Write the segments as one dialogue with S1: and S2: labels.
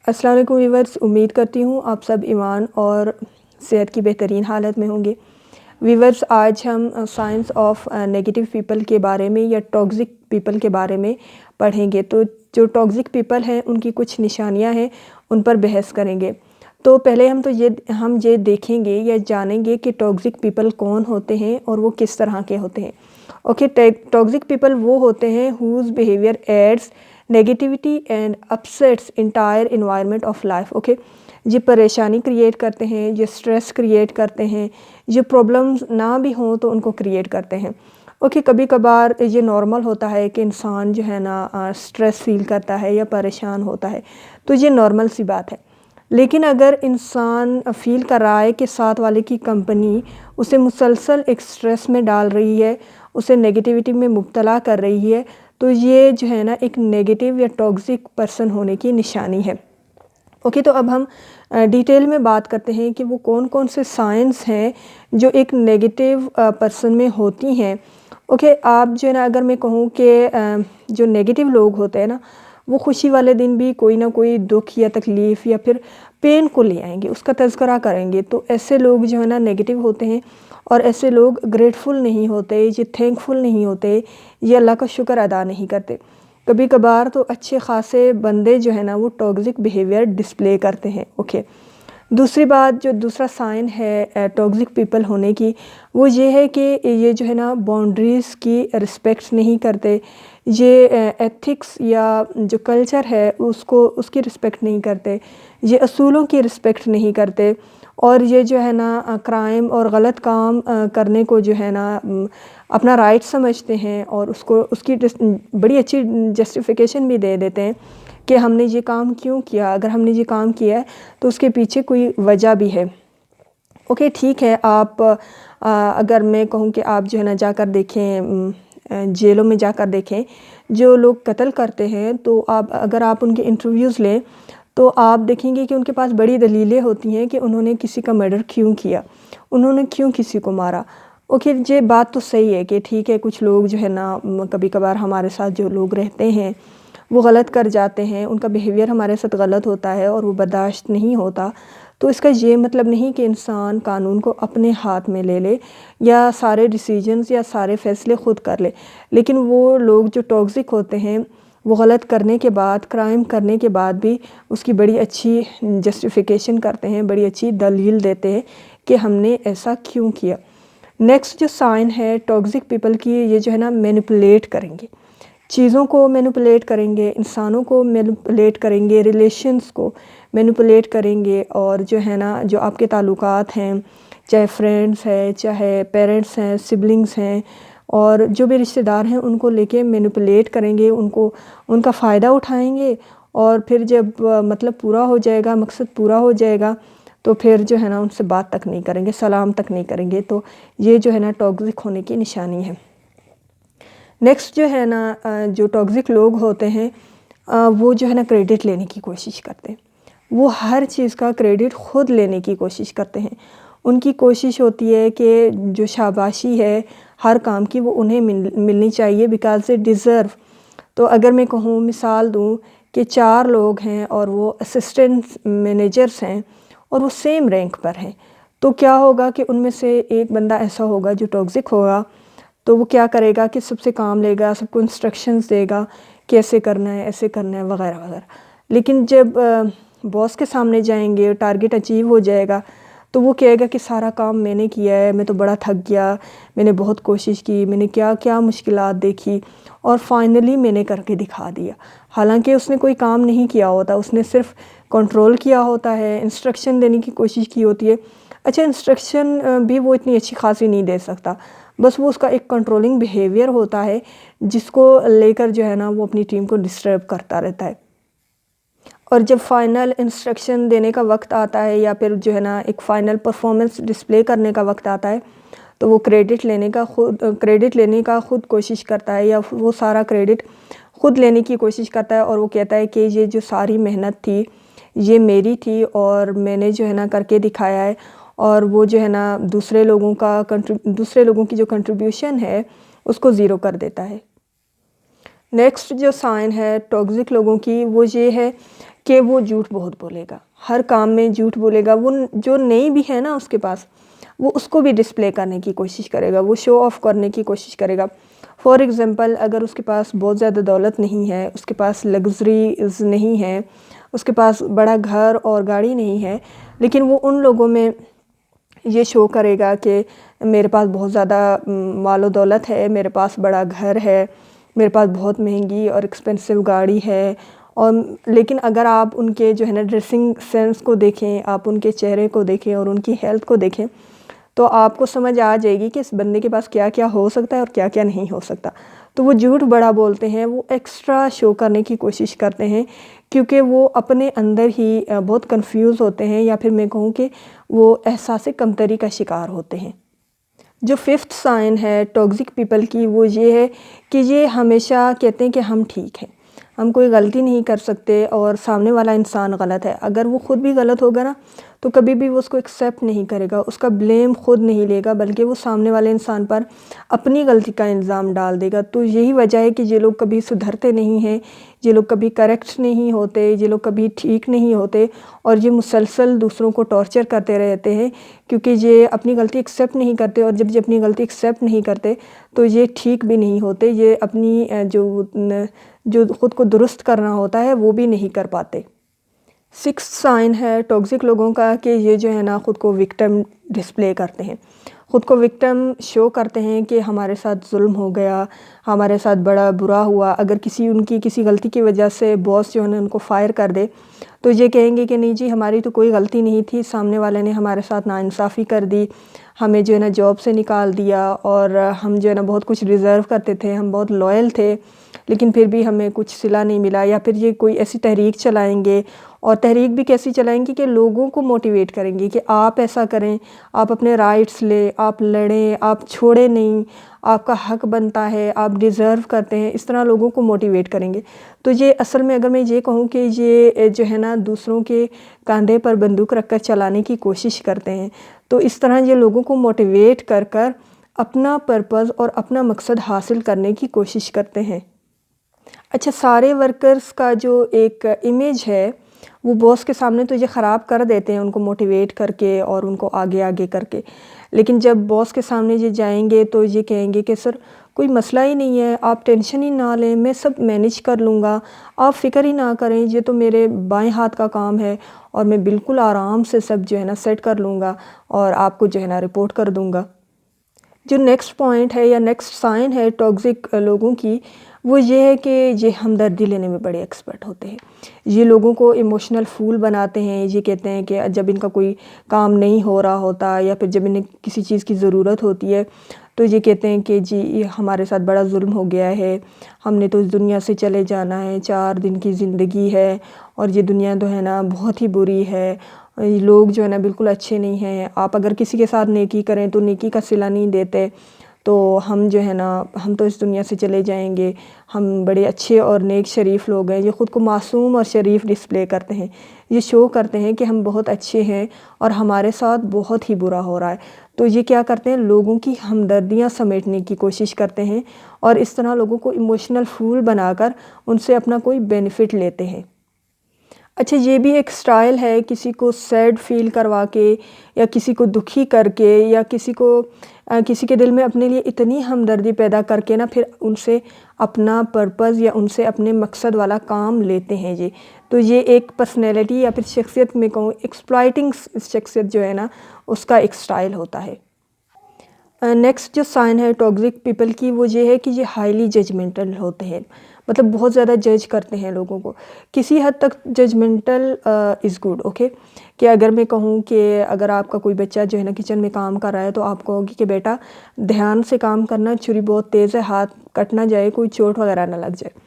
S1: السلام علیکم ویورز، امید کرتی ہوں آپ سب ایمان اور صحت کی بہترین حالت میں ہوں گے۔ ویورز، آج ہم سائنس آف نیگیٹو پیپل کے بارے میں یا ٹاکسک پیپل کے بارے میں پڑھیں گے۔ تو جو ٹاکسک پیپل ہیں ان کی کچھ نشانیاں ہیں، ان پر بحث کریں گے۔ تو پہلے ہم یہ دیکھیں گے یا جانیں گے کہ ٹاکسک پیپل کون ہوتے ہیں اور وہ کس طرح کے ہوتے ہیں۔ ٹاکسک پیپل وہ ہوتے ہیں whose behavior adds negativity and upsets entire environment of life۔ یہ پریشانی کریٹ کرتے ہیں، یہ سٹریس کریٹ کرتے ہیں، یہ پرابلمز نہ بھی ہوں تو ان کو کریٹ کرتے ہیں۔ کبھی کبھار یہ نارمل ہوتا ہے کہ انسان جو ہے نا سٹریس فیل کرتا ہے یا پریشان ہوتا ہے، تو یہ نارمل سی بات ہے۔ لیکن اگر انسان فیل کر رہا ہے کہ ساتھ والے کی کمپنی اسے مسلسل ایک سٹریس میں ڈال رہی ہے، اسے نیگیٹیوٹی میں مبتلا کر رہی ہے، تو یہ جو ہے نا ایک نیگیٹیو یا ٹاکسک پرسن ہونے کی نشانی ہے۔ تو اب ہم ڈیٹیل میں بات کرتے ہیں کہ وہ کون کون سے سائنس ہیں جو ایک نیگیٹیو پرسن میں ہوتی ہیں۔ آپ جو ہے نا، اگر میں کہوں کہ جو نیگیٹیو لوگ ہوتے ہیں نا، وہ خوشی والے دن بھی کوئی نہ کوئی دکھ یا تکلیف یا پھر پین کو لے آئیں گے، اس کا تذکرہ کریں گے۔ تو ایسے لوگ جو ہے نا نیگیٹیو ہوتے ہیں، اور ایسے لوگ گریٹفل نہیں ہوتے، یہ تھینکفل نہیں ہوتے، یہ اللہ کا شکر ادا نہیں کرتے۔ کبھی کبھار تو اچھے خاصے بندے جو ہے نا وہ ٹاکسک بیہیویئر ڈسپلے کرتے ہیں۔ دوسری بات، جو دوسرا سائن ہے ٹاکسک پیپل ہونے کی، وہ یہ ہے کہ یہ جو ہے نا باؤنڈریز کی رسپیکٹ نہیں کرتے، یہ ایتھکس یا جو کلچر ہے اس کی رسپیکٹ نہیں کرتے، یہ اصولوں کی رسپیکٹ نہیں کرتے، اور یہ جو ہے نا کرائم اور غلط کام کرنے کو جو ہے نا اپنا رائٹ سمجھتے ہیں، اور اس کی بڑی اچھی جسٹیفیکیشن بھی دے دیتے ہیں کہ ہم نے یہ کام کیوں کیا، اگر ہم نے یہ کام کیا ہے تو اس کے پیچھے کوئی وجہ بھی ہے۔ ٹھیک ہے، آپ اگر میں کہوں کہ آپ جو ہے نا جا کر دیکھیں، جیلوں میں جا کر دیکھیں جو لوگ قتل کرتے ہیں، تو اگر آپ ان کے انٹرویوز لیں تو آپ دیکھیں گے کہ ان کے پاس بڑی دلیلیں ہوتی ہیں کہ انہوں نے کسی کا مرڈر کیوں کیا، انہوں نے کیوں کسی کو مارا۔ یہ بات تو صحیح ہے کہ ٹھیک ہے، کچھ لوگ جو ہے نا کبھی کبھار ہمارے ساتھ جو لوگ رہتے ہیں وہ غلط کر جاتے ہیں، ان کا بیہیویئر ہمارے ساتھ غلط ہوتا ہے اور وہ برداشت نہیں ہوتا، تو اس کا یہ مطلب نہیں کہ انسان قانون کو اپنے ہاتھ میں لے لے یا سارے ڈیسیجنز یا سارے فیصلے خود کر لے۔ لیکن وہ لوگ جو ٹاکسک ہوتے ہیں، وہ غلط کرنے کے بعد، کرائم کرنے کے بعد بھی اس کی بڑی اچھی جسٹیفیکیشن کرتے ہیں، بڑی اچھی دلیل دیتے ہیں کہ ہم نے ایسا کیوں کیا۔ نیکسٹ جو سائن ہے ٹاکسک پیپل کی، یہ جو ہے نا مینیپولیٹ کریں گے، چیزوں کو مینیپولیٹ کریں گے، انسانوں کو مینیپولیٹ کریں گے، ریلیشنز کو مینیپولیٹ کریں گے، اور جو ہے نا جو آپ کے تعلقات ہیں، چاہے فرینڈز ہیں، چاہے پیرنٹس ہیں، سبلنگز ہیں، اور جو بھی رشتہ دار ہیں، ان کو لے کے مینیپولیٹ کریں گے، ان کا فائدہ اٹھائیں گے، اور پھر جب مطلب پورا ہو جائے گا، مقصد پورا ہو جائے گا، تو پھر جو ہے نا ان سے بات تک نہیں کریں گے، سلام تک نہیں کریں گے۔ تو یہ جو ہے نا ٹاکسک ہونے کی نشانی ہے۔ نیکسٹ جو ہے نا جو ٹاکسک لوگ ہوتے ہیں، وہ جو ہے نا کریڈٹ لینے کی کوشش کرتے ہیں، وہ ہر چیز کا کریڈٹ خود لینے کی کوشش کرتے ہیں۔ ان کی کوشش ہوتی ہے کہ جو شاباشی ہے ہر کام کی وہ انہیں ملنی چاہیے، بیکاز اٹ ڈیزرو۔ تو اگر میں کہوں، مثال دوں کہ 4 لوگ ہیں اور وہ اسسٹنٹ مینیجرز ہیں اور وہ سیم رینک پر ہیں، تو کیا ہوگا کہ ان میں سے ایک بندہ ایسا ہوگا جو ٹاکسک ہوگا، تو وہ کیا کرے گا کہ سب سے کام لے گا، سب کو انسٹرکشنز دے گا کہ ایسے کرنا ہے، ایسے کرنا ہے، وغیرہ وغیرہ۔ لیکن جب باس کے سامنے جائیں گے، ٹارگٹ اچیو ہو جائے گا، تو وہ کہے گا کہ سارا کام میں نے کیا ہے، میں تو بڑا تھک گیا، میں نے بہت کوشش کی، میں نے کیا کیا مشکلات دیکھی، اور فائنلی میں نے کر کے دکھا دیا۔ حالانکہ اس نے کوئی کام نہیں کیا ہوتا، اس نے صرف کنٹرول کیا ہوتا ہے، انسٹرکشن دینے کی کوشش کی ہوتی ہے۔ انسٹرکشن بھی وہ اتنی اچھی خاصی نہیں دے سکتا، بس وہ اس کا ایک کنٹرولنگ بیہیویئر ہوتا ہے جس کو لے کر جو ہے نا وہ اپنی ٹیم کو ڈسٹرب کرتا رہتا ہے۔ اور جب فائنل انسٹرکشن دینے کا وقت آتا ہے یا پھر جو ہے نا ایک فائنل پرفارمنس ڈسپلے کرنے کا وقت آتا ہے، تو وہ کریڈٹ لینے کا خود کوشش کرتا ہے، یا وہ سارا کریڈٹ خود لینے کی کوشش کرتا ہے، اور وہ کہتا ہے کہ یہ جو ساری محنت تھی یہ میری تھی، اور میں نے جو ہے نا کر کے دکھایا ہے، اور وہ جو ہے نا دوسرے لوگوں کی جو کنٹریبیوشن ہے اس کو زیرو کر دیتا ہے۔ نیکسٹ جو سائن ہے ٹاکسک لوگوں کی، وہ یہ ہے کہ وہ جھوٹ بہت بولے گا، ہر کام میں جھوٹ بولے گا. وہ جو نہیں بھی ہے نا اس کے پاس، وہ اس کو بھی ڈسپلے کرنے کی کوشش کرے گا، وہ شو آف کرنے کی کوشش کرے گا. فار ایگزامپل، اگر اس کے پاس بہت زیادہ دولت نہیں ہے، اس کے پاس لگژریز نہیں ہے، اس کے پاس بڑا گھر اور گاڑی نہیں ہے، لیکن وہ ان لوگوں میں یہ شو کرے گا کہ میرے پاس بہت زیادہ مال و دولت ہے، میرے پاس بڑا گھر ہے، میرے پاس بہت مہنگی اور ایکسپینسو گاڑی ہے. اور لیکن اگر آپ ان کے جو ہے نا ڈریسنگ سینس کو دیکھیں، آپ ان کے چہرے کو دیکھیں اور ان کی ہیلتھ کو دیکھیں، تو آپ کو سمجھ آ جائے گی کہ اس بندے کے پاس کیا کیا ہو سکتا ہے اور کیا کیا نہیں ہو سکتا. تو وہ جھوٹ بڑا بولتے ہیں، وہ ایکسٹرا شو کرنے کی کوشش کرتے ہیں، کیونکہ وہ اپنے اندر ہی بہت کنفیوز ہوتے ہیں، یا پھر میں کہوں کہ وہ احساس کمتری کا شکار ہوتے ہیں. جو 5th سائن ہے ٹاکسک پیپل کی، وہ یہ ہے کہ یہ ہمیشہ کہتے ہیں کہ ہم ٹھیک ہیں، ہم کوئی غلطی نہیں کر سکتے اور سامنے والا انسان غلط ہے. اگر وہ خود بھی غلط ہوگا نا تو کبھی بھی وہ اس کو ایکسیپٹ نہیں کرے گا، اس کا بلیم خود نہیں لے گا، بلکہ وہ سامنے والے انسان پر اپنی غلطی کا الزام ڈال دے گا. تو یہی وجہ ہے کہ یہ لوگ کبھی سدھرتے نہیں ہیں، یہ لوگ کبھی کریکٹ نہیں ہوتے، یہ لوگ کبھی ٹھیک نہیں ہوتے، اور یہ مسلسل دوسروں کو ٹارچر کرتے رہتے ہیں، کیونکہ یہ اپنی غلطی ایکسیپٹ نہیں کرتے. اور جب یہ اپنی غلطی ایکسیپٹ نہیں کرتے تو یہ ٹھیک بھی نہیں ہوتے، یہ اپنی جو خود کو درست کرنا ہوتا ہے وہ بھی نہیں کر پاتے. 6th سائن ہے ٹاکسک لوگوں کا کہ یہ جو ہے نا خود کو وکٹم ڈسپلے کرتے ہیں، خود کو وکٹم شو کرتے ہیں کہ ہمارے ساتھ ظلم ہو گیا، ہمارے ساتھ بڑا برا ہوا. اگر ان کی کسی غلطی کی وجہ سے باس جو ہے نا ان کو فائر کر دے تو یہ کہیں گے کہ نہیں جی ہماری تو کوئی غلطی نہیں تھی، سامنے والے نے ہمارے ساتھ ناانصافی کر دی، ہمیں جو ہے نا جاب سے نکال دیا، اور ہم جو ہے نا بہت کچھ ریزرو کرتے تھے، ہم بہت لائل تھے، لیکن پھر بھی ہمیں کچھ صلہ نہیں ملا. یا پھر یہ کوئی ایسی تحریک چلائیں گے، اور تحریک بھی کیسی چلائیں گے کہ لوگوں کو موٹیویٹ کریں گے کہ آپ ایسا کریں، آپ اپنے رائٹس لیں، آپ لڑیں، آپ چھوڑیں نہیں، آپ کا حق بنتا ہے، آپ ڈیزرو کرتے ہیں. اس طرح لوگوں کو موٹیویٹ کریں گے. تو یہ اصل میں اگر میں یہ کہوں کہ یہ جو ہے نا دوسروں کے کاندھے پر بندوق رکھ کر چلانے کی کوشش کرتے ہیں. تو اس طرح یہ لوگوں کو موٹیویٹ کر کر اپنا پرپز اور اپنا مقصد حاصل کرنے کی کوشش کرتے ہیں. اچھا، سارے ورکرز کا جو ایک امیج ہے وہ باس کے سامنے تو یہ خراب کر دیتے ہیں ان کو موٹیویٹ کر کے اور ان کو آگے آگے کر کے، لیکن جب باس کے سامنے یہ جائیں گے تو یہ کہیں گے کہ سر کوئی مسئلہ ہی نہیں ہے، آپ ٹینشن ہی نہ لیں، میں سب مینیج کر لوں گا، آپ فکر ہی نہ کریں، یہ تو میرے بائیں ہاتھ کا کام ہے اور میں بالکل آرام سے سب جو ہے نا سیٹ کر لوں گا اور آپ کو جو ہے نا رپورٹ کر دوں گا. جو نیکسٹ پوائنٹ ہے یا نیکسٹ سائن ہے ٹاکسک لوگوں کی، وہ یہ ہے کہ یہ ہمدردی لینے میں بڑے ایکسپرٹ ہوتے ہیں. یہ لوگوں کو ایموشنل فول بناتے ہیں. یہ کہتے ہیں کہ جب ان کا کوئی کام نہیں ہو رہا ہوتا یا پھر جب انہیں کسی چیز کی ضرورت ہوتی ہے تو یہ کہتے ہیں کہ جی ہمارے ساتھ بڑا ظلم ہو گیا ہے، ہم نے تو اس دنیا سے چلے جانا ہے، 4 دن کی زندگی ہے اور یہ دنیا تو ہے نا بہت ہی بری ہے، لوگ جو ہے نا بالکل اچھے نہیں ہیں، آپ اگر کسی کے ساتھ نیکی کریں تو نیکی کا صلہ نہیں دیتے، تو ہم جو ہے نا ہم تو اس دنیا سے چلے جائیں گے، ہم بڑے اچھے اور نیک شریف لوگ ہیں. یہ خود کو معصوم اور شریف ڈسپلے کرتے ہیں، یہ شو کرتے ہیں کہ ہم بہت اچھے ہیں اور ہمارے ساتھ بہت ہی برا ہو رہا ہے. تو یہ کیا کرتے ہیں، لوگوں کی ہمدردیاں سمیٹنے کی کوشش کرتے ہیں اور اس طرح لوگوں کو ایموشنل فول بنا کر ان سے اپنا کوئی بینیفٹ لیتے ہیں. اچھا، یہ بھی ایک سٹائل ہے کسی کو سیڈ فیل کروا کے یا کسی کو دکھی کر کے یا کسی کے دل میں اپنے لیے اتنی ہمدردی پیدا کر کے نا پھر ان سے اپنا پرپز یا ان سے اپنے مقصد والا کام لیتے ہیں. تو یہ ایک پرسنالٹی یا پھر شخصیت میں کہوں ایکسپلائٹنگ شخصیت جو ہے نا اس کا ایک سٹائل ہوتا ہے. نیکسٹ جو سائن ہے ٹاکسک پیپل کی، وہ یہ ہے کہ یہ ہائیلی ججمنٹل ہوتے ہیں، مطلب بہت زیادہ جج کرتے ہیں لوگوں کو. کسی حد تک ججمنٹل از گڈ، اوکے، کہ اگر میں کہوں کہ اگر آپ کا کوئی بچہ جو ہے نا کچن میں کام کر رہا ہے تو آپ کہو گی کہ بیٹا دھیان سے کام کرنا، چھری بہت تیز ہے، ہاتھ کٹ نہ جائے، کوئی چوٹ وغیرہ نہ لگ جائے،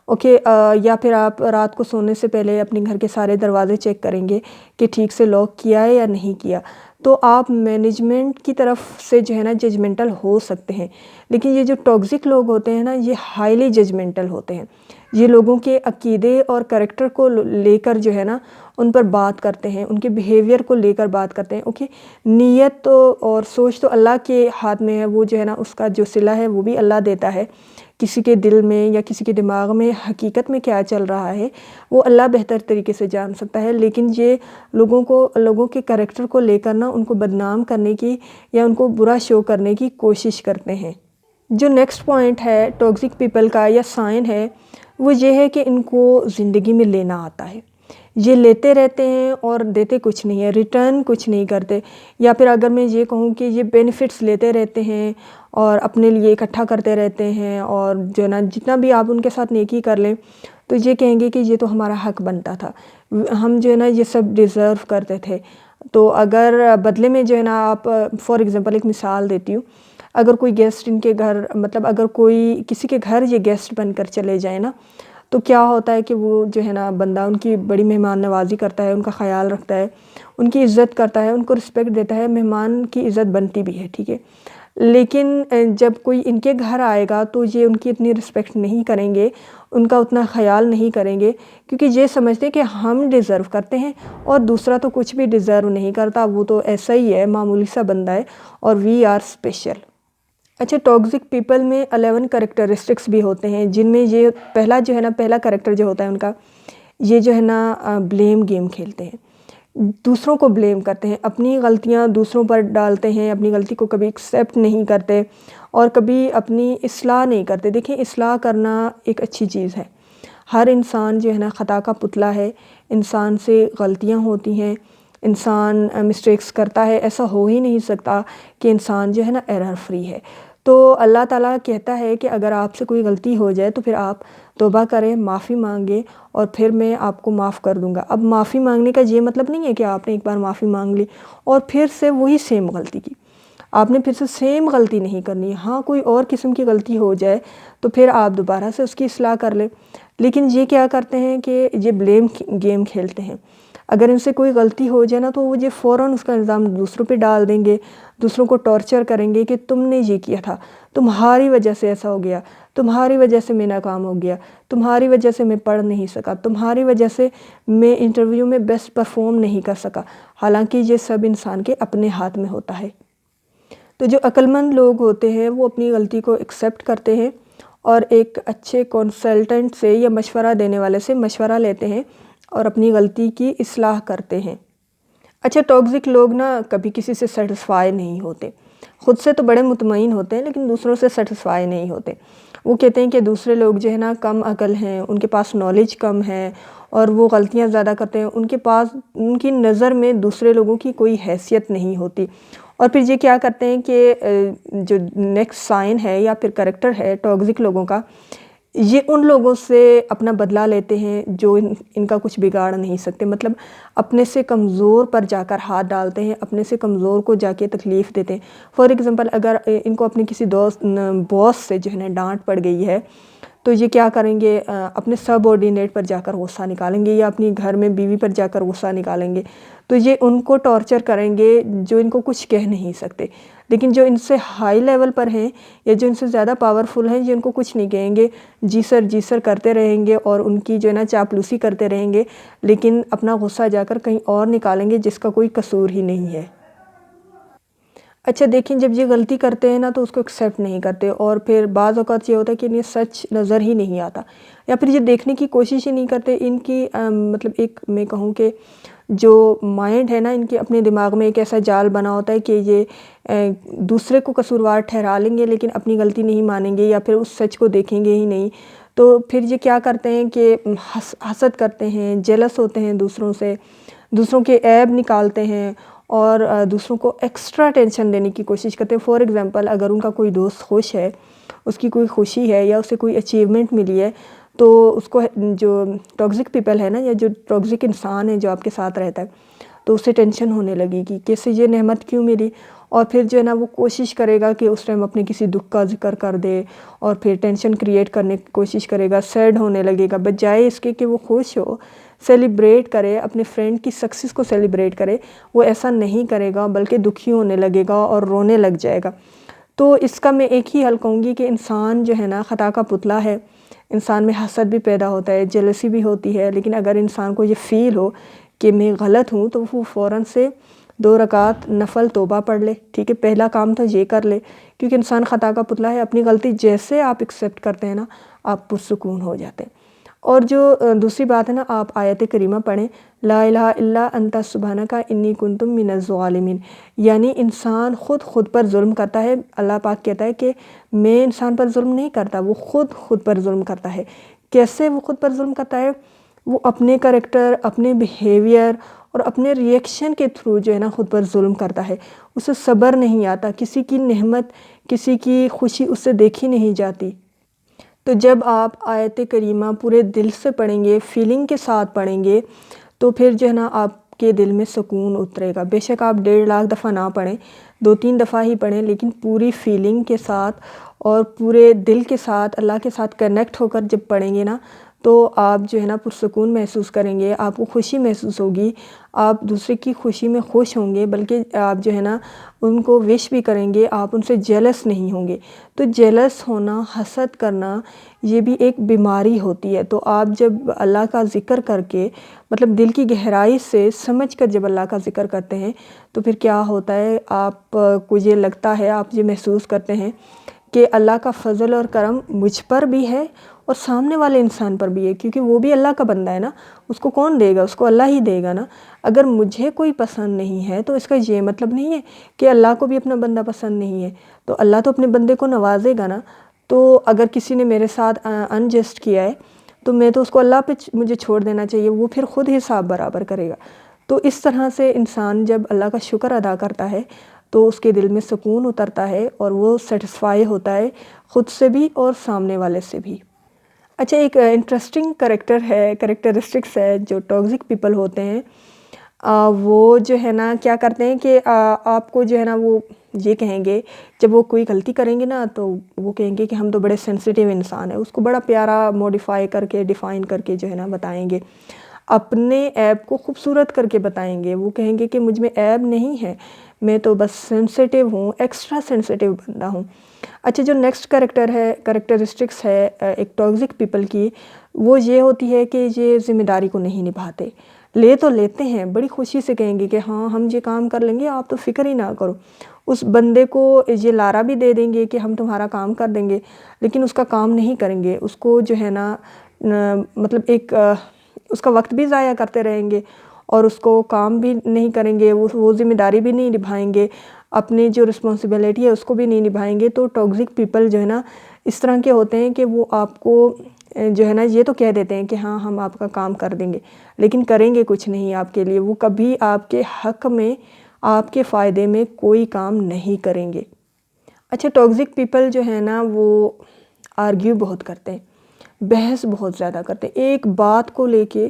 S1: اوکے. یا پھر آپ رات کو سونے سے پہلے اپنے گھر کے سارے دروازے چیک کریں گے کہ ٹھیک سے لاک کیا ہے یا نہیں کیا. تو آپ مینجمنٹ کی طرف سے جو ہے نا ججمنٹل ہو سکتے ہیں، لیکن یہ جو ٹاکسک لوگ ہوتے ہیں نا یہ ہائیلی ججمنٹل ہوتے ہیں. یہ لوگوں کے عقیدے اور کریکٹر کو لے کر جو ہے نا ان پر بات کرتے ہیں، ان کے بیہیویئر کو لے کر بات کرتے ہیں. اوکے، نیت تو اور سوچ تو اللہ کے ہاتھ میں ہے، وہ جو ہے نا اس کا جو صلہ ہے وہ بھی اللہ دیتا ہے. کسی کے دل میں یا کسی کے دماغ میں حقیقت میں کیا چل رہا ہے وہ اللہ بہتر طریقے سے جان سکتا ہے. لیکن یہ لوگوں کے کریکٹر کو لے کر نا ان کو بدنام کرنے کی یا ان کو برا شو کرنے کی کوشش کرتے ہیں. جو نیکسٹ پوائنٹ ہے ٹاکسک پیپل کا یا سائن ہے وہ یہ ہے کہ ان کو زندگی میں لینا آتا ہے. یہ لیتے رہتے ہیں اور دیتے کچھ نہیں ہے، ریٹرن کچھ نہیں کرتے. یا پھر اگر میں یہ کہوں کہ یہ بینیفٹس لیتے رہتے ہیں اور اپنے لیے اکٹھا کرتے رہتے ہیں، اور جو ہے نا جتنا بھی آپ ان کے ساتھ نیکی کر لیں تو یہ کہیں گے کہ یہ تو ہمارا حق بنتا تھا، ہم جو ہے نا یہ سب ڈیزرو کرتے تھے. تو اگر بدلے میں جو ہے نا آپ فار ایگزامپل ایک مثال دیتی ہوں، اگر کوئی گیسٹ ان کے گھر مطلب اگر کوئی کسی کے گھر یہ گیسٹ بن کر چلے جائیں نا تو کیا ہوتا ہے کہ وہ جو ہے نا بندہ ان کی بڑی مہمان نوازی کرتا ہے، ان کا خیال رکھتا ہے، ان کی عزت کرتا ہے، ان کو رسپیکٹ دیتا ہے. مہمان کی عزت بنتی بھی ہے، ٹھیک ہے. لیکن جب کوئی ان کے گھر آئے گا تو یہ ان کی اتنی رسپیکٹ نہیں کریں گے، ان کا اتنا خیال نہیں کریں گے، کیونکہ یہ سمجھتے ہیں کہ ہم ڈیزرو کرتے ہیں اور دوسرا تو کچھ بھی ڈیزرو نہیں کرتا، وہ تو ایسا ہی ہے، معمولی سا بندہ ہے اور وی آر اسپیشل. اچھا، ٹاکسک پیپل میں 11 کریکٹرسٹکس بھی ہوتے ہیں، جن میں یہ پہلا کریکٹر جو ہوتا ہے ان کا، یہ جو ہے نا بلیم گیم کھیلتے ہیں، دوسروں کو بلیم کرتے ہیں، اپنی غلطیاں دوسروں پر ڈالتے ہیں، اپنی غلطی کو کبھی ایکسیپٹ نہیں کرتے اور کبھی اپنی اصلاح نہیں کرتے. دیکھیں، اصلاح کرنا ایک اچھی چیز ہے. ہر انسان جو ہے نا خطا کا پتلا ہے، انسان سے غلطیاں ہوتی ہیں، انسان مسٹیکس کرتا ہے. ایسا ہو ہی نہیں سکتا کہ انسان جو ہے نا ایرر فری ہے. تو اللہ تعالیٰ کہتا ہے کہ اگر آپ سے کوئی غلطی ہو جائے تو پھر آپ توبہ کریں، معافی مانگیں اور پھر میں آپ کو معاف کر دوں گا. اب معافی مانگنے کا یہ مطلب نہیں ہے کہ آپ نے ایک بار معافی مانگ لی اور پھر سے وہی سیم غلطی کی. آپ نے پھر سے سیم غلطی نہیں کرنی. ہاں، کوئی اور قسم کی غلطی ہو جائے تو پھر آپ دوبارہ سے اس کی اصلاح کر لیں. لیکن یہ کیا کرتے ہیں کہ یہ بلیم گیم کھیلتے ہیں. اگر ان سے کوئی غلطی ہو جائے نا تو وہ یہ فوراً اس کا الزام دوسروں پہ ڈال دیں گے، دوسروں کو ٹارچر کریں گے کہ تم نے یہ کیا تھا، تمہاری وجہ سے ایسا ہو گیا، تمہاری وجہ سے میں ناکام ہو گیا، تمہاری وجہ سے میں پڑھ نہیں سکا، تمہاری وجہ سے میں انٹرویو میں بیسٹ پرفارم نہیں کر سکا. حالانکہ یہ سب انسان کے اپنے ہاتھ میں ہوتا ہے. تو جو عقل مند لوگ ہوتے ہیں وہ اپنی غلطی کو ایکسیپٹ کرتے ہیں اور ایک اچھے کنسلٹنٹ سے یا مشورہ دینے والے سے مشورہ لیتے ہیں اور اپنی غلطی کی اصلاح کرتے ہیں. اچھا، ٹاکسک لوگ نا کبھی کسی سے سیٹسفائی نہیں ہوتے. خود سے تو بڑے مطمئن ہوتے ہیں لیکن دوسروں سے سیٹسفائی نہیں ہوتے. وہ کہتے ہیں کہ دوسرے لوگ جو ہے نا کم عقل ہیں، ان کے پاس نالج کم ہے اور وہ غلطیاں زیادہ کرتے ہیں. ان کی نظر میں دوسرے لوگوں کی کوئی حیثیت نہیں ہوتی. اور پھر یہ کیا کرتے ہیں کہ جو نیکسٹ سائن ہے یا پھر کریکٹر ہے ٹاکسک لوگوں کا، یہ ان لوگوں سے اپنا بدلہ لیتے ہیں جو ان کا کچھ بگاڑ نہیں سکتے. مطلب اپنے سے کمزور پر جا کر ہاتھ ڈالتے ہیں، اپنے سے کمزور کو جا کے تکلیف دیتے ہیں. فار ایگزامپل اگر ان کو اپنے کسی باس سے جو ہے نا ڈانٹ پڑ گئی ہے تو یہ کیا کریں گے، اپنے سب آرڈینیٹ پر جا کر غصہ نکالیں گے یا اپنی گھر میں بیوی پر جا کر غصہ نکالیں گے. تو یہ ان کو ٹارچر کریں گے جو ان کو کچھ کہہ نہیں سکتے. لیکن جو ان سے ہائی لیول پر ہیں یا جو ان سے زیادہ پاورفل ہیں، یہ ان کو کچھ نہیں کہیں گے، جی سر کرتے رہیں گے اور ان کی جو ہے نا چاپلوسی کرتے رہیں گے، لیکن اپنا غصہ جا کر کہیں اور نکالیں گے جس کا کوئی قصور ہی نہیں ہے. اچھا دیکھیں، جب یہ غلطی کرتے ہیں نا تو اس کو ایکسیپٹ نہیں کرتے اور پھر بعض اوقات یہ ہوتا ہے کہ انہیں سچ نظر ہی نہیں آتا یا پھر یہ دیکھنے کی کوشش ہی نہیں کرتے. ان کی مطلب ایک میں کہوں کہ جو مائنڈ ہے نا، ان کے اپنے دماغ میں ایک ایسا جال بنا ہوتا ہے کہ یہ دوسرے کو قصوروار ٹھہرا لیں گے لیکن اپنی غلطی نہیں مانیں گے یا پھر اس سچ کو دیکھیں گے ہی نہیں. تو پھر یہ کیا کرتے ہیں کہ حسد کرتے ہیں، جیلس ہوتے ہیں دوسروں سے، دوسروں کے عیب نکالتے ہیں اور دوسروں کو ایکسٹرا ٹینشن دینے کی کوشش کرتے ہیں. فار ایگزامپل اگر ان کا کوئی دوست خوش ہے، اس کی کوئی خوشی ہے یا اسے کوئی اچیومنٹ ملی ہے تو اس کو جو ٹاکسک پیپل ہے نا یا جو ٹاکسک انسان ہے جو آپ کے ساتھ رہتا ہے تو اسے ٹینشن ہونے لگے گی کہ اسے یہ نعمت کیوں ملی، اور پھر جو ہے نا وہ کوشش کرے گا کہ اس ٹائم اپنے کسی دکھ کا ذکر کر دے اور پھر ٹینشن کریٹ کرنے کی کوشش کرے گا، سیڈ ہونے لگے گا. بجائے اس کے کہ وہ خوش ہو، سیلیبریٹ کرے، اپنے فرینڈ کی سکسیس کو سیلیبریٹ کرے، وہ ایسا نہیں کرے گا بلکہ دکھی ہونے لگے گا اور رونے لگ جائے گا. تو اس کا میں ایک ہی حل کہوں گی کہ انسان جو ہے نا خطا کا پتلا ہے، انسان میں حسد بھی پیدا ہوتا ہے، جیلسی بھی ہوتی ہے، لیکن اگر انسان کو یہ فیل ہو کہ میں غلط ہوں تو وہ فوراً سے 2 رکعت نفل توبہ پڑھ لے، ٹھیک ہے، پہلا کام تو یہ کر لے، کیونکہ انسان خطا کا پتلا ہے، اپنی غلطی جیسے آپ ایکسیپٹ کرتے ہیں نا آپ پرسکون ہو جاتے ہیں۔ اور جو دوسری بات ہے نا، آپ آیت کریمہ پڑھیں، لا الہ الا انت سبحانک انی کنت من الظالمین، یعنی انسان خود پر ظلم کرتا ہے۔ اللہ پاک کہتا ہے کہ میں انسان پر ظلم نہیں کرتا، وہ خود پر ظلم کرتا ہے۔ کیسے وہ خود پر ظلم کرتا ہے؟ وہ اپنے کریکٹر، اپنے بیہیویئر اور اپنے ریئیکشن کے تھرو جو ہے نا خود پر ظلم کرتا ہے۔ اسے صبر نہیں آتا، کسی کی نعمت، کسی کی خوشی اس سے دیکھی نہیں جاتی۔ تو جب آپ آیت کریمہ پورے دل سے پڑھیں گے، فیلنگ کے ساتھ پڑھیں گے، تو پھر جو ہے نا آپ کے دل میں سکون اترے گا۔ بے شک آپ 1.5 لاکھ دفعہ نہ پڑھیں، 2-3 دفعہ ہی پڑھیں، لیکن پوری فیلنگ کے ساتھ اور پورے دل کے ساتھ اللہ کے ساتھ کنیکٹ ہو کر جب پڑھیں گے نا تو آپ جو ہے نا پرسکون محسوس کریں گے، آپ کو خوشی محسوس ہوگی، آپ دوسرے کی خوشی میں خوش ہوں گے، بلکہ آپ جو ہے نا ان کو وش بھی کریں گے، آپ ان سے جیلس نہیں ہوں گے۔ تو جیلس ہونا، حسد کرنا، یہ بھی ایک بیماری ہوتی ہے۔ تو آپ جب اللہ کا ذکر کر کے مطلب دل کی گہرائی سے سمجھ کر جب اللہ کا ذکر کرتے ہیں تو پھر کیا ہوتا ہے، آپ کو یہ لگتا ہے، آپ یہ محسوس کرتے ہیں کہ اللہ کا فضل اور کرم مجھ پر بھی ہے اور سامنے والے انسان پر بھی ہے، کیونکہ وہ بھی اللہ کا بندہ ہے نا، اس کو کون دے گا؟ اس کو اللہ ہی دے گا نا۔ اگر مجھے کوئی پسند نہیں ہے تو اس کا یہ مطلب نہیں ہے کہ اللہ کو بھی اپنا بندہ پسند نہیں ہے، تو اللہ تو اپنے بندے کو نوازے گا نا۔ تو اگر کسی نے میرے ساتھ انجسٹ کیا ہے تو میں تو اس کو اللہ پہ مجھے چھوڑ دینا چاہیے، وہ پھر خود حساب برابر کرے گا۔ تو اس طرح سے انسان جب اللہ کا شکر ادا کرتا ہے تو اس کے دل میں سکون اترتا ہے اور وہ سیٹسفائی ہوتا ہے خود سے بھی اور سامنے والے سے بھی۔ اچھا، ایک انٹرسٹنگ کریکٹرسٹکس ہے جو ٹاکسک پیپل ہوتے ہیں، وہ جو ہے نا کیا کرتے ہیں کہ آپ کو جو ہے نا وہ یہ کہیں گے، جب وہ کوئی غلطی کریں گے نا تو وہ کہیں گے کہ ہم تو بڑے سینسیٹیو انسان ہیں، اس کو بڑا پیارا موڈیفائی کر کے ڈیفائن کر کے جو ہے نا بتائیں گے، اپنے ایپ کو خوبصورت کر کے بتائیں گے۔ وہ کہیں گے کہ مجھ میں عیب نہیں ہے، میں تو بس سینسیٹیو ہوں، ایکسٹرا سینسیٹیو بندہ ہوں۔ اچھا، جو نیکسٹ کریکٹرسٹکس ہے ایک ٹاکسک پیپل کی، وہ یہ ہوتی ہے کہ یہ ذمہ داری کو نہیں نبھاتے، لے تو لیتے ہیں، بڑی خوشی سے کہیں گے کہ ہاں ہم یہ کام کر لیں گے، آپ تو فکر ہی نہ کرو۔ اس بندے کو یہ لارا بھی دے دیں گے کہ ہم تمہارا کام کر دیں گے، لیکن اس کا کام نہیں کریں گے، اس کو جو ہے نا مطلب ایک اس کا وقت بھی ضائع کرتے رہیں گے اور اس کو کام بھی نہیں کریں گے، وہ ذمہ داری بھی نہیں نبھائیں گے، اپنی جو رسپانسبلٹی ہے اس کو بھی نہیں نبھائیں گے۔ تو ٹاکسک پیپل جو ہے نا اس طرح کے ہوتے ہیں کہ وہ آپ کو جو ہے نا یہ تو کہہ دیتے ہیں کہ ہاں ہم آپ کا کام کر دیں گے، لیکن کریں گے کچھ نہیں آپ کے لیے، وہ کبھی آپ کے حق میں، آپ کے فائدے میں کوئی کام نہیں کریں گے۔ اچھا، ٹاکسک پیپل جو ہے نا وہ آرگیو بہت کرتے ہیں، بحث بہت زیادہ کرتے ہیں، ایک بات کو لے کے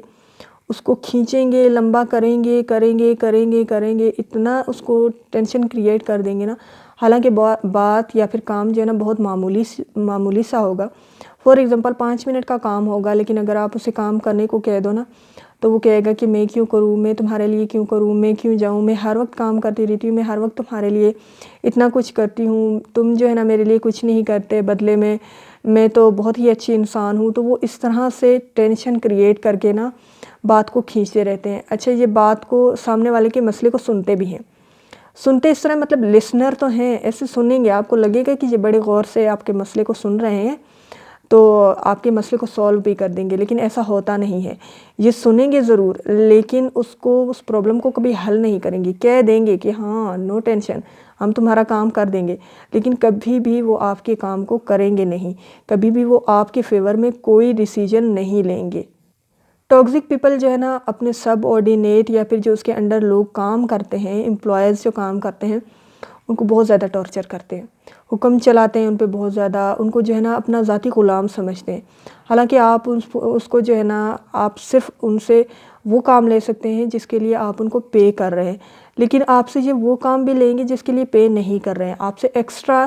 S1: اس کو کھینچیں گے، لمبا کریں گے، اتنا اس کو ٹینشن کریٹ کر دیں گے نا، حالانکہ بات یا پھر کام جو ہے نا بہت معمولی سا ہوگا۔ فار ایگزامپل 5 منٹ کا کام ہوگا، لیکن اگر آپ اسے کام کرنے کو کہہ دو نا تو وہ کہے گا کہ میں کیوں کروں، میں تمہارے لیے کیوں کروں، میں کیوں جاؤں، میں ہر وقت کام کرتی رہتی ہوں، میں ہر وقت تمہارے لیے اتنا کچھ کرتی ہوں، تم جو ہے نا میرے لیے کچھ نہیں کرتے، بدلے میں تو بہت ہی اچھی انسان ہوں۔ تو وہ اس طرح سے ٹینشن کریٹ کر کے نا بات کو کھینچتے رہتے ہیں۔ اچھا، یہ بات کو سامنے والے کے مسئلے کو سنتے بھی ہیں، سنتے اس طرح مطلب لسنر تو ہیں، ایسے سنیں گے، آپ کو لگے گا کہ یہ بڑے غور سے آپ کے مسئلے کو سن رہے ہیں تو آپ کے مسئلے کو سولو بھی کر دیں گے، لیکن ایسا ہوتا نہیں ہے۔ یہ سنیں گے ضرور، لیکن اس پرابلم کو کبھی حل نہیں کریں گے، کہہ دیں گے کہ ہاں نو ٹینشن، ہم تمہارا کام کر دیں گے، لیکن کبھی بھی وہ آپ کے کام کو کریں گے نہیں، کبھی بھی وہ آپ کے فیور میں کوئی ڈیسیجن نہیں لیں گے۔ ٹاکسک پیپل جو ہے نا اپنے سب آرڈینیٹ یا پھر جو اس کے انڈر لوگ کام کرتے ہیں، امپلائیز جو کام کرتے ہیں، ان کو بہت زیادہ ٹارچر کرتے ہیں، حکم چلاتے ہیں ان پہ بہت زیادہ، ان کو جو ہے نا اپنا ذاتی غلام سمجھتے ہیں۔ حالانکہ آپ اس کو جو ہے نا آپ صرف ان سے وہ کام لے سکتے ہیں جس کے لیے آپ ان کو پے کر رہے ہیں، لیکن آپ سے یہ وہ کام بھی لیں گے جس کے لیے پے نہیں کر رہے ہیں، آپ سے ایکسٹرا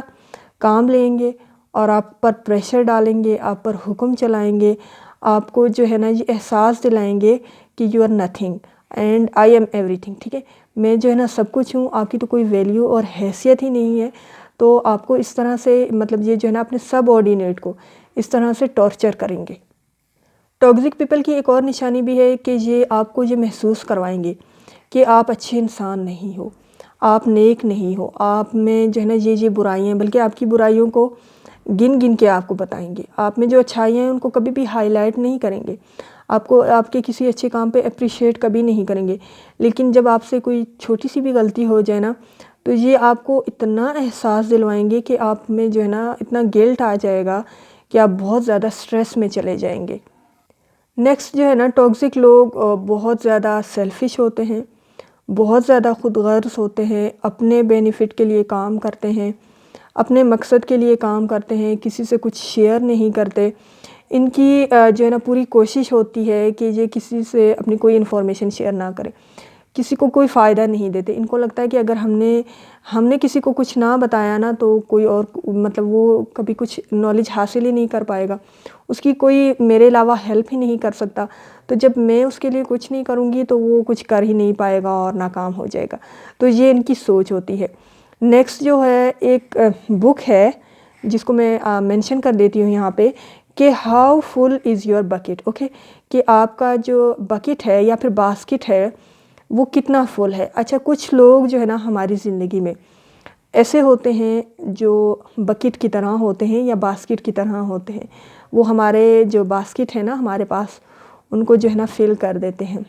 S1: کام لیں گے اور آپ پر پریشر ڈالیں گے، آپ پر حکم چلائیں گے، آپ کو جو ہے نا یہ احساس دلائیں گے کہ you are nothing and I am everything, ٹھیک ہے، میں جو ہے نا سب کچھ ہوں، آپ کی تو کوئی ویلیو اور حیثیت ہی نہیں ہے۔ تو آپ کو اس طرح سے مطلب یہ جو ہے نا اپنے سب آرڈینیٹ کو اس طرح سے ٹارچر کریں گے۔ ٹاکسک پیپل کی ایک اور نشانی بھی ہے کہ یہ آپ کو یہ محسوس کروائیں گے کہ آپ اچھے انسان نہیں ہو، آپ نیک نہیں ہو، آپ میں جو ہے نا یہ برائیاں ہیں، بلکہ آپ کی برائیوں کو گن گن کے آپ کو بتائیں گے۔ آپ میں جو اچھائیاں ہیں ان کو کبھی بھی ہائی لائٹ نہیں کریں گے، آپ کو آپ کے کسی اچھے کام پہ اپریشیٹ کبھی نہیں کریں گے، لیکن جب آپ سے کوئی چھوٹی سی بھی غلطی ہو جائے نا تو یہ آپ کو اتنا احساس دلوائیں گے کہ آپ میں جو ہے نا اتنا گلٹ آ جائے گا کہ آپ بہت زیادہ سٹریس میں چلے جائیں گے۔ نیکسٹ جو ہے نا ٹاکسک لوگ بہت زیادہ سیلفش ہوتے ہیں، بہت زیادہ خود غرض ہوتے ہیں، اپنے بینیفٹ کے لیے کام کرتے ہیں، اپنے مقصد کے لیے کام کرتے ہیں، کسی سے کچھ شیئر نہیں کرتے۔ ان کی جو ہے نا پوری کوشش ہوتی ہے کہ یہ کسی سے اپنی کوئی انفارمیشن شیئر نہ کرے، کسی کو کوئی فائدہ نہیں دیتے۔ ان کو لگتا ہے کہ اگر ہم نے کسی کو کچھ نہ بتایا نا تو کوئی اور مطلب وہ کبھی کچھ نالج حاصل ہی نہیں کر پائے گا، اس کی کوئی میرے علاوہ ہیلپ ہی نہیں کر سکتا، تو جب میں اس کے لیے کچھ نہیں کروں گی تو وہ کچھ کر ہی نہیں پائے گا اور ناکام ہو جائے گا۔ تو یہ ان کی سوچ ہوتی ہے۔ نیکسٹ جو ہے ایک بک ہے جس کو میں مینشن کر دیتی ہوں یہاں پہ کہ how full is your bucket, okay, کہ آپ کا جو بکٹ ہے یا پھر باسکٹ ہے وہ کتنا فل ہے۔ اچھا، کچھ لوگ جو ہے نا ہماری زندگی میں ایسے ہوتے ہیں جو بکٹ کی طرح ہوتے ہیں یا باسکٹ کی طرح ہوتے ہیں، وہ ہمارے جو باسکٹ ہے نا ہمارے پاس ان کو جو ہے نا فل کر دیتے ہیں،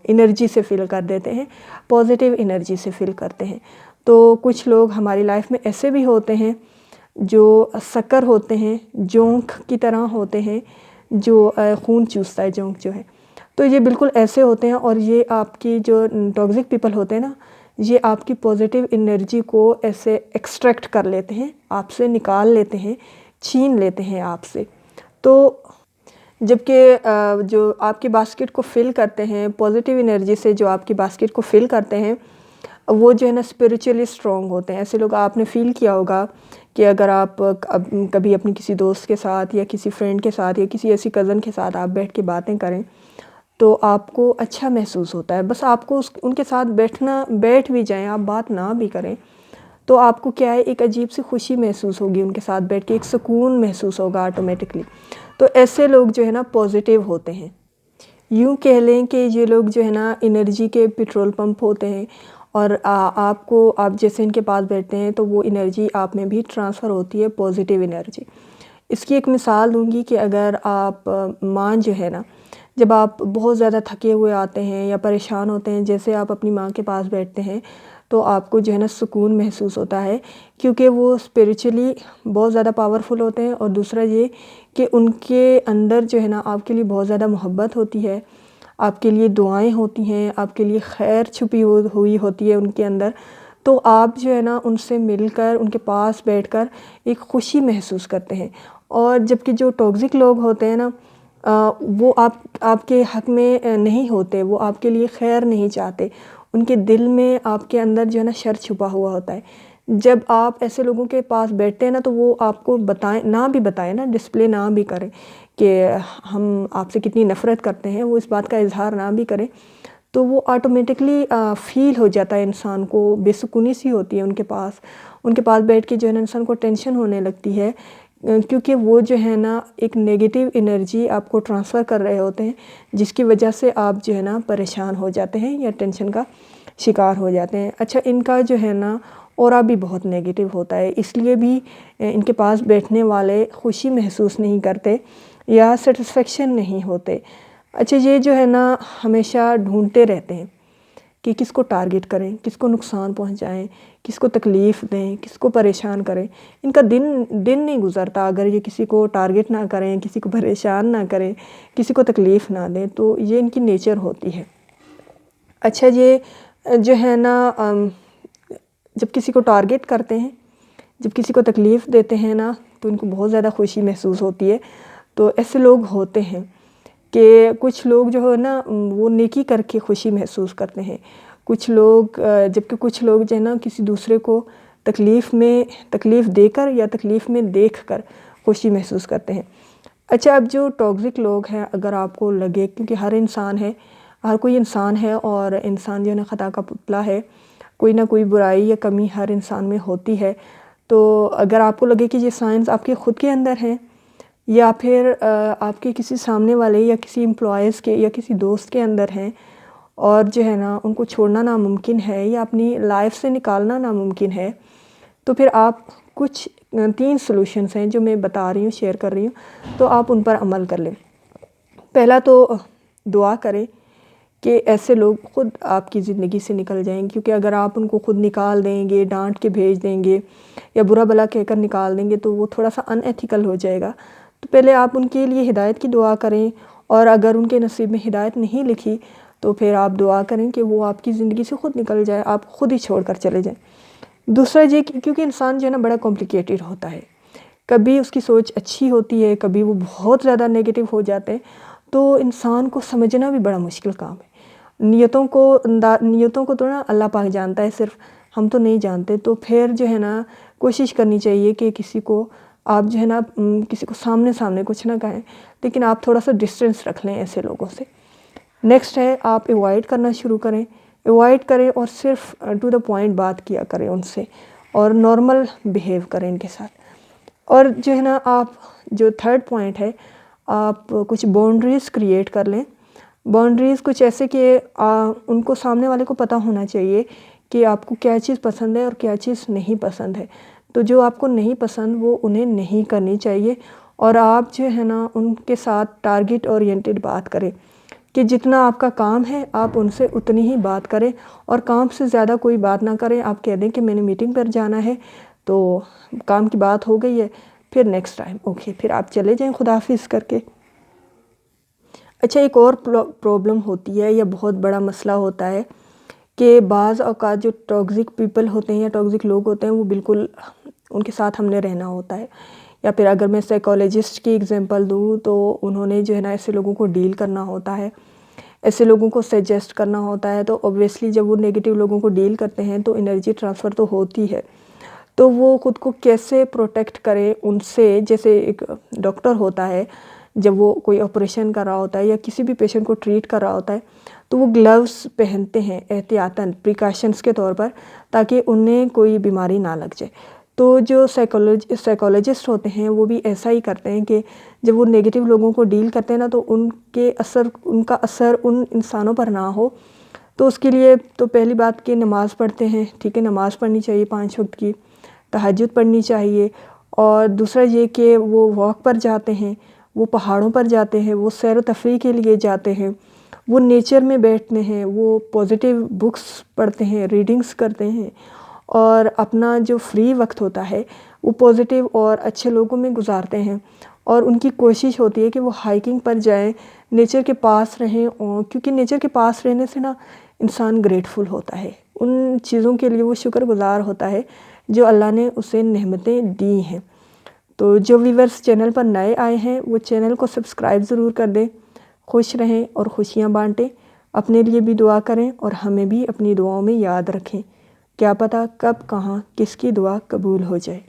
S1: انرجی سے فل کر دیتے ہیں، پازیٹیو انرجی سے فل کرتے ہیں۔ تو کچھ لوگ ہماری لائف میں ایسے بھی ہوتے ہیں جو سکر ہوتے ہیں، جونک کی طرح ہوتے ہیں، جو خون چوستا ہے جونک جو ہے، تو یہ بالکل ایسے ہوتے ہیں اور یہ آپ کی جو ٹاکسک پیپل ہوتے ہیں نا یہ آپ کی پازیٹیو انرجی کو ایسے ایکسٹریکٹ کر لیتے ہیں، آپ سے نکال لیتے ہیں، چھین لیتے ہیں آپ سے۔ تو جبکہ جو آپ کی باسکٹ کو فل کرتے ہیں پازیٹیو انرجی سے، جو آپ کی باسکٹ کو فل کرتے ہیں وہ جو ہے نا اسپریچولی اسٹرانگ ہوتے ہیں۔ ایسے لوگ آپ نے فیل کیا ہوگا کہ اگر آپ کبھی اپنی کسی دوست کے ساتھ یا کسی فرینڈ کے ساتھ یا کسی ایسی کزن کے ساتھ آپ بیٹھ کے باتیں کریں تو آپ کو اچھا محسوس ہوتا ہے، بس آپ کو ان کے ساتھ بیٹھ بھی جائیں، آپ بات نہ بھی کریں تو آپ کو کیا ہے ایک عجیب سی خوشی محسوس ہوگی، ان کے ساتھ بیٹھ کے ایک سکون محسوس ہوگا آٹومیٹکلی۔ تو ایسے لوگ جو ہے نا پازیٹیو ہوتے ہیں، یوں کہہ لیں کہ یہ لوگ جو ہے نا انرجی کے پیٹرول پمپ ہوتے ہیں، اور آپ جیسے ان کے پاس بیٹھتے ہیں تو وہ انرجی آپ میں بھی ٹرانسفر ہوتی ہے، پازیٹیو انرجی۔ اس کی ایک مثال دوں گی کہ اگر آپ ماں جو ہے نا جب آپ بہت زیادہ تھکے ہوئے آتے ہیں یا پریشان ہوتے ہیں، جیسے آپ اپنی ماں کے پاس بیٹھتے ہیں تو آپ کو جو ہے نا سکون محسوس ہوتا ہے، کیونکہ وہ اسپریچولی بہت زیادہ پاورفل ہوتے ہیں، اور دوسرا یہ کہ ان کے اندر جو ہے نا آپ کے لیے بہت زیادہ محبت ہوتی ہے، آپ کے لیے دعائیں ہوتی ہیں، آپ کے لیے خیر چھپی ہوئی ہوتی ہے ان کے اندر، تو آپ جو ہے نا ان سے مل کر ان کے پاس بیٹھ کر ایک خوشی محسوس کرتے ہیں۔ اور جبکہ جو ٹاکسک لوگ ہوتے ہیں نا وہ آپ کے حق میں نہیں ہوتے، وہ آپ کے لیے خیر نہیں چاہتے، ان کے دل میں آپ کے اندر جو ہے نا شر چھپا ہوا ہوتا ہے۔ جب آپ ایسے لوگوں کے پاس بیٹھتے ہیں نا تو وہ آپ کو نہ بھی بتائیں نا، ڈسپلے نہ بھی کریں کہ ہم آپ سے کتنی نفرت کرتے ہیں، وہ اس بات کا اظہار نہ بھی کریں تو وہ آٹومیٹکلی فیل ہو جاتا ہے، انسان کو بے سکونی سی ہوتی ہے ان کے پاس بیٹھ کے جو ہے نا انسان کو ٹینشن ہونے لگتی ہے، کیونکہ وہ جو ہے نا ایک نیگیٹیو انرجی آپ کو ٹرانسفر کر رہے ہوتے ہیں، جس کی وجہ سے آپ جو ہے نا پریشان ہو جاتے ہیں یا ٹینشن کا شکار ہو جاتے ہیں۔ اچھا، ان کا جو ہے نا اورا بھی بہت نیگیٹیو ہوتا ہے، اس لیے بھی ان کے پاس بیٹھنے والے خوشی محسوس نہیں کرتے یا سیٹسفیکشن نہیں ہوتے۔ اچھا، یہ جو ہے نا ہمیشہ ڈھونڈتے رہتے ہیں کہ کس کو ٹارگٹ کریں، کس کو نقصان پہنچائیں، کس کو تکلیف دیں، کس کو پریشان کریں۔ ان کا دن نہیں گزرتا اگر یہ کسی کو ٹارگٹ نہ کریں، کسی کو پریشان نہ کریں، کسی کو تکلیف نہ دیں، تو یہ ان کی نیچر ہوتی ہے۔ اچھا، یہ جو ہے نا جب کسی کو ٹارگٹ کرتے ہیں، جب کسی کو تکلیف دیتے ہیں نا تو ان کو بہت زیادہ خوشی محسوس ہوتی ہے۔ تو ایسے لوگ ہوتے ہیں کہ کچھ لوگ جو ہے نا وہ نیکی کر کے خوشی محسوس کرتے ہیں، جبکہ کچھ لوگ جو ہے نا کسی دوسرے کو تکلیف دے کر یا تکلیف میں دیکھ کر خوشی محسوس کرتے ہیں۔ اچھا، اب جو ٹاکسک لوگ ہیں، اگر آپ کو لگے، کیونکہ ہر کوئی انسان ہے اور انسان جو ہے نا خطا کا پتلا ہے، کوئی نہ کوئی برائی یا کمی ہر انسان میں ہوتی ہے، تو اگر آپ کو لگے کہ یہ سائنس آپ کے خود کے اندر ہیں یا پھر آپ کے کسی سامنے والے یا کسی امپلائیز کے یا کسی دوست کے اندر ہیں اور جو ہے نا ان کو چھوڑنا ناممکن ہے یا اپنی لائف سے نکالنا ناممکن ہے، تو پھر آپ کچھ 3 سلوشنز ہیں جو میں بتا رہی ہوں، شیئر کر رہی ہوں، تو آپ ان پر عمل کر لیں۔ پہلا تو دعا کریں کہ ایسے لوگ خود آپ کی زندگی سے نکل جائیں، کیونکہ اگر آپ ان کو خود نکال دیں گے، ڈانٹ کے بھیج دیں گے یا برا بھلا کہہ کر نکال دیں گے تو وہ تھوڑا سا ان ایتھیکل ہو جائے گا۔ تو پہلے آپ ان کے لیے ہدایت کی دعا کریں، اور اگر ان کے نصیب میں ہدایت نہیں لکھی تو پھر آپ دعا کریں کہ وہ آپ کی زندگی سے خود نکل جائے، آپ خود ہی چھوڑ کر چلے جائیں۔ دوسرا یہ کیونکہ انسان جو ہے نا بڑا کمپلیکیٹڈ ہوتا ہے، کبھی اس کی سوچ اچھی ہوتی ہے، کبھی وہ بہت زیادہ نیگیٹو ہو جاتے ہیں، تو انسان کو سمجھنا بھی بڑا مشکل کام ہے۔ نیتوں کو تو نا اللہ پاک جانتا ہے، صرف ہم تو نہیں جانتے۔ تو پھر جو ہے نا کوشش کرنی چاہیے کہ کسی کو آپ جو ہے نا کسی کو سامنے کچھ نہ کہیں، لیکن آپ تھوڑا سا ڈسٹینس رکھ لیں ایسے لوگوں سے۔ نیکسٹ ہے آپ ایوائڈ کرنا شروع کریں، اور صرف ٹو دا پوائنٹ بات کیا کریں ان سے، اور نارمل بیہیو کریں ان کے ساتھ۔ اور جو ہے نا آپ جو 3rd پوائنٹ ہے، آپ کچھ باؤنڈریز کریٹ کر لیں۔ باؤنڈریز کچھ ایسے کہ ان کو سامنے والے کو پتہ ہونا چاہیے کہ آپ کو کیا چیز پسند ہے اور کیا چیز نہیں پسند ہے۔ تو جو آپ کو نہیں پسند وہ انہیں نہیں کرنی چاہیے، اور آپ جو ہے نا ان کے ساتھ ٹارگٹ اورینٹڈ بات کریں کہ جتنا آپ کا کام ہے آپ ان سے اتنی ہی بات کریں، اور کام سے زیادہ کوئی بات نہ کریں۔ آپ کہہ دیں کہ میں نے میٹنگ پر جانا ہے، تو کام کی بات ہو گئی ہے، پھر نیکسٹ ٹائم اوکے، پھر آپ چلے جائیں خداحافظ کر کے۔ اچھا، ایک اور پرابلم ہوتی ہے یا بہت بڑا مسئلہ ہوتا ہے کہ بعض اوقات جو ٹاکسک پیپل ہوتے ہیں یا ٹاکسک لوگ ہوتے ہیں وہ بالکل ان کے ساتھ ہم نے رہنا ہوتا ہے، یا پھر اگر میں سائیکالوجسٹ کی ایگزامپل دوں تو انہوں نے جو ہے نا ایسے لوگوں کو ڈیل کرنا ہوتا ہے، ایسے لوگوں کو سجیسٹ کرنا ہوتا ہے۔ تو اوبویسلی جب وہ نیگیٹو لوگوں کو ڈیل کرتے ہیں تو انرجی ٹرانسفر تو ہوتی ہے، تو وہ خود کو کیسے پروٹیکٹ کرے ان سے۔ جیسے ایک ڈاکٹر ہوتا ہے، جب وہ کوئی آپریشن کر رہا ہوتا ہے یا کسی بھی پیشنٹ کو ٹریٹ کر رہا ہوتا ہے تو وہ گلوز پہنتے ہیں احتیاطاً پریکاشنز کے طور پر، تاکہ انہیں کوئی بیماری نہ لگ جائے۔ تو جو سائیکالوجسٹ ہوتے ہیں وہ بھی ایسا ہی کرتے ہیں کہ جب وہ نیگیٹو لوگوں کو ڈیل کرتے ہیں نا تو ان کا اثر ان انسانوں پر نہ ہو، تو اس کے لیے تو پہلی بات کہ نماز پڑھتے ہیں، ٹھیک ہے، نماز پڑھنی چاہیے 5 وقت کی، تہجد پڑھنی چاہیے، اور دوسرا یہ کہ وہ واک پر جاتے ہیں، وہ پہاڑوں پر جاتے ہیں، وہ سیر و تفریح کے لیے جاتے ہیں، وہ نیچر میں بیٹھتے ہیں، وہ پازیٹیو بکس پڑھتے ہیں، ریڈنگز کرتے ہیں، اور اپنا جو فری وقت ہوتا ہے وہ پازیٹیو اور اچھے لوگوں میں گزارتے ہیں، اور ان کی کوشش ہوتی ہے کہ وہ ہائکنگ پر جائیں، نیچر کے پاس رہیں، کیونکہ نیچر کے پاس رہنے سے نا انسان گریٹفل ہوتا ہے، ان چیزوں کے لیے وہ شکر گزار ہوتا ہے جو اللہ نے اسے نعمتیں دی ہیں۔ تو جو ویورز چینل پر نئے آئے ہیں وہ چینل کو سبسکرائب ضرور کر دیں۔ خوش رہیں اور خوشیاں بانٹیں، اپنے لیے بھی دعا کریں اور ہمیں بھی اپنی دعاؤں میں یاد رکھیں، کیا پتہ کب کہاں کس کی دعا قبول ہو جائے۔